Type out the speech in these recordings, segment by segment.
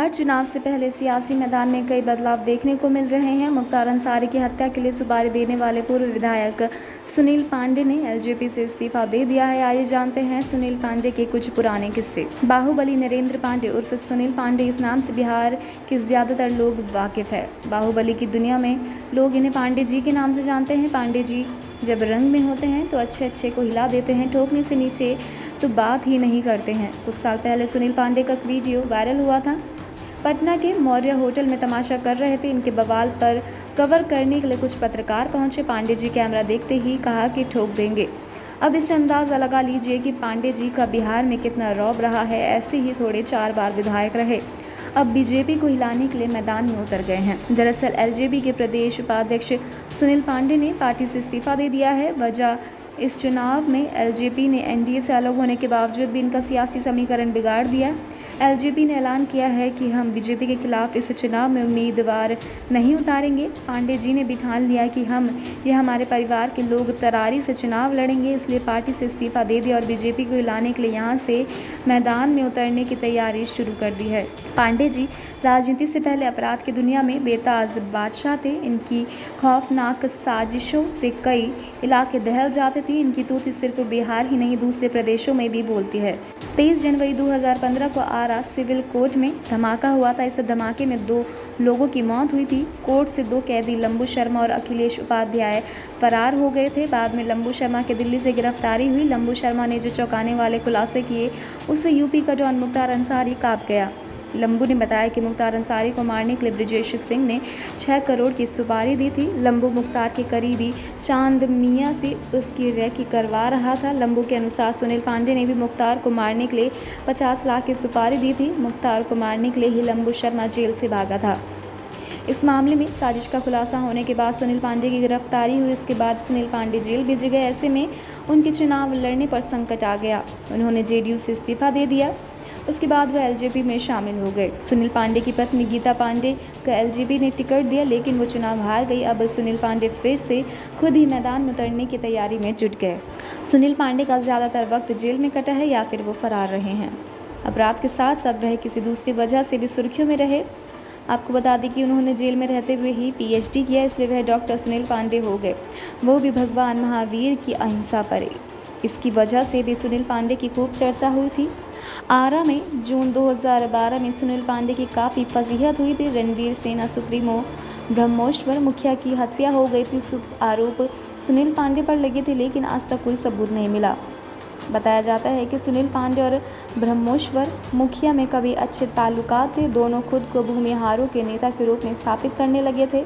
बिहार चुनाव से पहले सियासी मैदान में कई बदलाव देखने को मिल रहे हैं। मुख्तार अंसारी की हत्या के लिए सुपारी देने वाले पूर्व विधायक सुनील पांडे ने एलजेपी से इस्तीफा दे दिया है। आइए जानते हैं सुनील पांडे के कुछ पुराने किस्से। बाहुबली नरेंद्र पांडे उर्फ सुनील पांडे, इस नाम से बिहार के ज़्यादातर लोग वाकिफ़ है। बाहुबली की दुनिया में लोग इन्हें पांडे जी के नाम से जानते हैं। पांडे जी जब रंग में होते हैं तो अच्छे को हिला देते हैं, ठोकने से नीचे तो बात ही नहीं करते हैं। कुछ साल पहले सुनील पांडे का वीडियो वायरल हुआ था। पटना के मौर्य होटल में तमाशा कर रहे थे। इनके बवाल पर कवर करने के लिए कुछ पत्रकार पहुंचे। पांडे जी कैमरा देखते ही कहा कि ठोक देंगे। अब इससे अंदाज़ा लगा लीजिए कि पांडे जी का बिहार में कितना रौब रहा है। ऐसे ही थोड़े 4 बार विधायक रहे, अब बीजेपी को हिलाने के लिए मैदान में उतर गए हैं। दरअसल एलजेपी के प्रदेश उपाध्यक्ष सुनील पांडे ने पार्टी से इस्तीफा दे दिया है। वजह, इस चुनाव में एलजेपी ने एनडीए से अलग होने के बावजूद भी इनका सियासी समीकरण बिगाड़ दिया। एलजेपी ने ऐलान किया है कि हम बीजेपी के खिलाफ इस चुनाव में उम्मीदवार नहीं उतारेंगे। पांडे जी ने भी ठान लिया कि हमारे परिवार के लोग तरारी से चुनाव लड़ेंगे, इसलिए पार्टी से इस्तीफा दे दिया और बीजेपी को हिलाने के लिए यहां से मैदान में उतरने की तैयारी शुरू कर दी है। पांडे जी राजनीति से पहले अपराध की दुनिया में बेताज बादशाह थे। इनकी खौफनाक साजिशों से कई इलाके दहल जाते थे। इनकी तूती सिर्फ बिहार ही नहीं दूसरे प्रदेशों में भी बोलती है। 23 जनवरी 2015 को आरा सिविल कोर्ट में धमाका हुआ था। इस धमाके में 2 लोगों की मौत हुई थी। कोर्ट से 2 कैदी लंबू शर्मा और अखिलेश उपाध्याय फरार हो गए थे। बाद में लंबू शर्मा के दिल्ली से गिरफ्तारी हुई। लंबू शर्मा ने जो चौंकाने वाले खुलासे किए, उससे यूपी का डॉन मुख्तार अंसारी कांप गया। लंबू ने बताया कि मुख्तार अंसारी को मारने के लिए ब्रजेश सिंह ने 6 करोड़ की सुपारी दी थी। लंबू मुख्तार के करीबी चांद मियां से उसकी रेकी करवा रहा था। लंबू के अनुसार सुनील पांडे ने भी मुख्तार को मारने के लिए 50 लाख की सुपारी दी थी। मुख्तार को मारने के लिए ही लंबू शर्मा जेल से भागा था। इस मामले में साजिश का खुलासा होने के बाद सुनील पांडे की गिरफ्तारी हुई। इसके बाद सुनील पांडे जेल भेज गए। ऐसे में उनके चुनाव लड़ने पर संकट आ गया। उन्होंने जेडीयू से इस्तीफा दे दिया। उसके बाद वह एलजेपी में शामिल हो गए। सुनील पांडे की पत्नी गीता पांडे को एलजेपी ने टिकट दिया, लेकिन वो चुनाव हार गई। अब सुनील पांडे फिर से खुद ही मैदान में उतरने की तैयारी में जुट गए। सुनील पांडे का ज़्यादातर वक्त जेल में कटा है या फिर वो फरार रहे हैं। अपराध के साथ साथ वह किसी दूसरी वजह से भी सुर्खियों में रहे। आपको बता दें कि उन्होंने जेल में रहते हुए ही पीएचडी किया, इसलिए वह डॉक्टर सुनील पांडे हो गए, वो भी भगवान महावीर की अहिंसा पर। इसकी वजह से भी सुनील पांडे की खूब चर्चा हुई थी। आरा में जून 2012 में सुनील पांडे की काफ़ी फजीहत हुई थी। रणवीर सेना सुप्रीमो ब्रह्मोश्वर मुखिया की हत्या हो गई थी। आरोप सुनील पांडे पर लगे थे, लेकिन आज तक कोई सबूत नहीं मिला। बताया जाता है कि सुनील पांडे और ब्रह्मोश्वर मुखिया में कभी अच्छे ताल्लुकात थे। दोनों खुद को भूमिहारों के नेता के रूप में स्थापित करने लगे थे।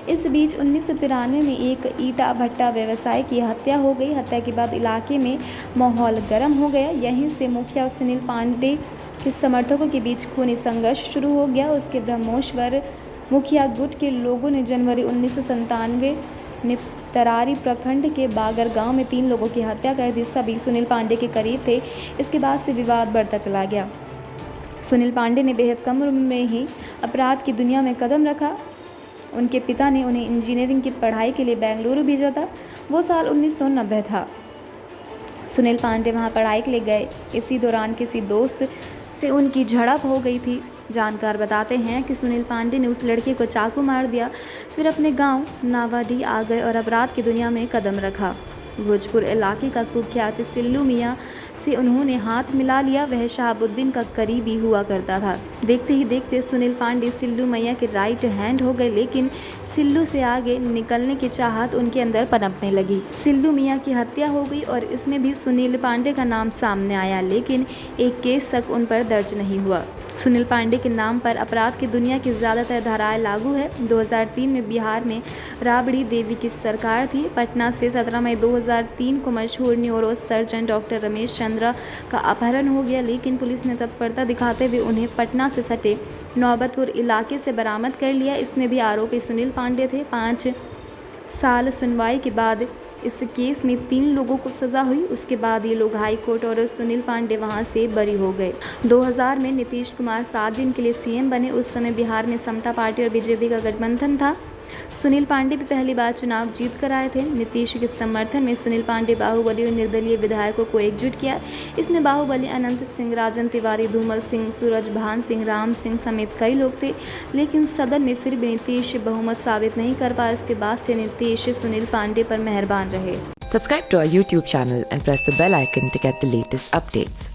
इस बीच 1993 में एक ईटा भट्टा व्यवसायी की हत्या हो गई। हत्या के बाद इलाके में माहौल गर्म हो गया। यहीं से मुखिया और सुनील पांडे के समर्थकों के बीच खूनी संघर्ष शुरू हो गया। उसके ब्रह्मोश्वर मुखिया गुट के लोगों ने जनवरी 1997 में तरारी प्रखंड के बागर गांव में 3 लोगों की हत्या कर दी। सभी सुनील पांडे के करीब थे। इसके बाद से विवाद बढ़ता चला गया। सुनील पांडे ने बेहद कम उम्र में ही अपराध की दुनिया में कदम रखा। उनके पिता ने उन्हें इंजीनियरिंग की पढ़ाई के लिए बेंगलुरु भेजा था। वो साल 1990 था। सुनील पांडे वहां पढ़ाई के लिए गए। इसी दौरान किसी दोस्त से उनकी झड़प हो गई थी। जानकार बताते हैं कि सुनील पांडे ने उस लड़के को चाकू मार दिया, फिर अपने गांव नावाडी आ गए और अपराध की दुनिया में कदम रखा। भोजपुर इलाके का कुख्यात सिल्लू मियां से उन्होंने हाथ मिला लिया। वह शहाबुद्दीन का करीबी हुआ करता था। देखते ही देखते सुनील पांडे सिल्लू मियां के राइट हैंड हो गए, लेकिन सिल्लू से आगे निकलने की चाहत उनके अंदर पनपने लगी। सिल्लू मियां की हत्या हो गई और इसमें भी सुनील पांडे का नाम सामने आया, लेकिन एक केस तक उन पर दर्ज नहीं हुआ। सुनील पांडे के नाम पर अपराध की दुनिया की ज़्यादातर धाराएं लागू है। 2003 में बिहार में राबड़ी देवी की सरकार थी। पटना से 17 मई 2003 को मशहूर neuro surgeon doctor Ramesh Chandra का अपहरण हो गया, लेकिन पुलिस ने तत्परता दिखाते हुए उन्हें पटना से सटे नौबतपुर इलाके से बरामद कर लिया। इसमें भी आरोपी सुनील पांडे थे। 5 साल सुनवाई के बाद इस केस में 3 लोगों को सज़ा हुई। उसके बाद ये लोग हाई कोर्ट और सुनील पांडे वहां से बरी हो गए। 2000 में नीतीश कुमार 7 दिन के लिए सीएम बने। उस समय बिहार में समता पार्टी और बीजेपी का गठबंधन था। सुनील पांडे भी पहली बार चुनाव जीत कर आए थे। नीतीश के समर्थन में सुनील पांडे बाहुबली और निर्दलीय विधायकों को एकजुट किया। इसमें बाहुबली अनंत सिंह, राजन तिवारी, धूमल सिंह, सूरज भान सिंह, राम सिंह समेत कई लोग थे, लेकिन सदन में फिर भी नीतीश बहुमत साबित नहीं कर पाए। इसके बाद से नीतीश सुनील पांडे पर मेहरबान रहे। Subscribe to our YouTube channel and press the bell icon to get the latest updates.